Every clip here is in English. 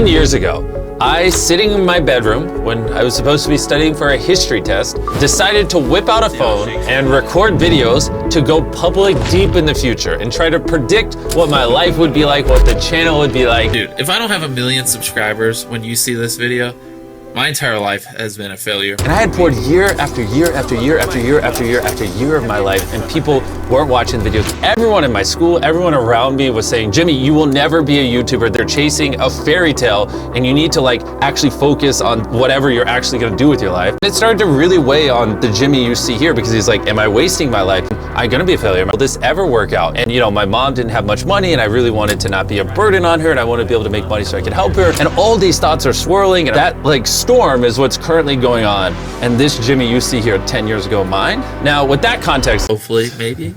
10 years ago, I, sitting in my bedroom when I was supposed to be studying for a history test, decided to whip out a phone and record videos to go public deep in the future and try to predict what my life would be like, what the channel would be like. Dude, if I don't have 1 million subscribers when you see this video, my entire life has been a failure. And I had poured year after year after year after year after year after year of my life, and people weren't watching videos. Everyone in my school, everyone around me was saying, Jimmy, you will never be a YouTuber. They're chasing a fairy tale, and you need to actually focus on whatever you're actually gonna do with your life. And it started to really weigh on the Jimmy you see here, because he's like, am I wasting my life? Am I gonna be a failure? Will this ever work out? And my mom didn't have much money, and I really wanted to not be a burden on her, and I wanted to be able to make money so I could help her. And all these thoughts are swirling, and that storm is what's currently going on. And this Jimmy you see here 10 years ago, mine. Now, with that context, hopefully, maybe.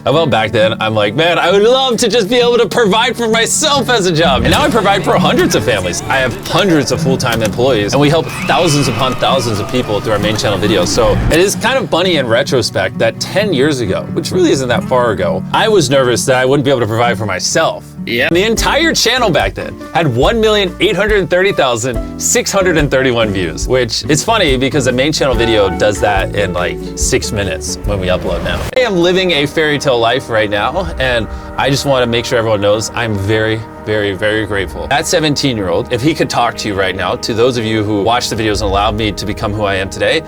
Well, back then, I'm like, man, I would love to just be able to provide for myself as a job. And now I provide for hundreds of families. I have hundreds of full-time employees, and we help thousands upon thousands of people through our main channel videos. So it is kind of funny in retrospect that 10 years ago, which really isn't that far ago, I was nervous that I wouldn't be able to provide for myself. Yeah. The entire channel back then had 1,830,631 views, which is funny because the main channel video does that in 6 minutes when we upload now. I am living a fairy tale life right now, and I just want to make sure everyone knows I'm very, very, very grateful. That 17-year-old, if he could talk to you right now, to those of you who watched the videos and allowed me to become who I am today,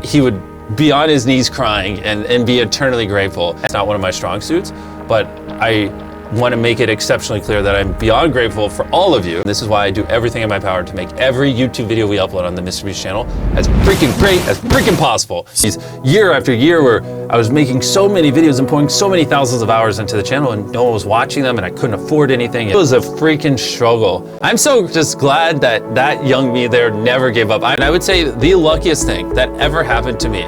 he would be on his knees crying and be eternally grateful. It's not one of my strong suits, but I want to make it exceptionally clear that I'm beyond grateful for all of you. This is why I do everything in my power to make every YouTube video we upload on the Mrbeast channel as freaking great as freaking possible. These year after year where I was making so many videos and pouring so many thousands of hours into the channel and no one was watching them and I couldn't afford anything. It was a freaking struggle. I'm so just glad that that young me there never gave up. And I would say the luckiest thing that ever happened to me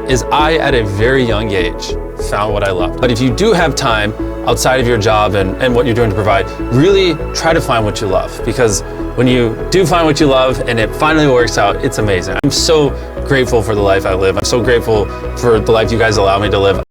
is I, at a very young age, found what I loved. But if you do have time outside of your job and what you're doing to provide, really try to find what you love, because when you do find what you love and it finally works out, it's amazing. I'm so grateful for the life I live. I'm so grateful for the life you guys allow me to live.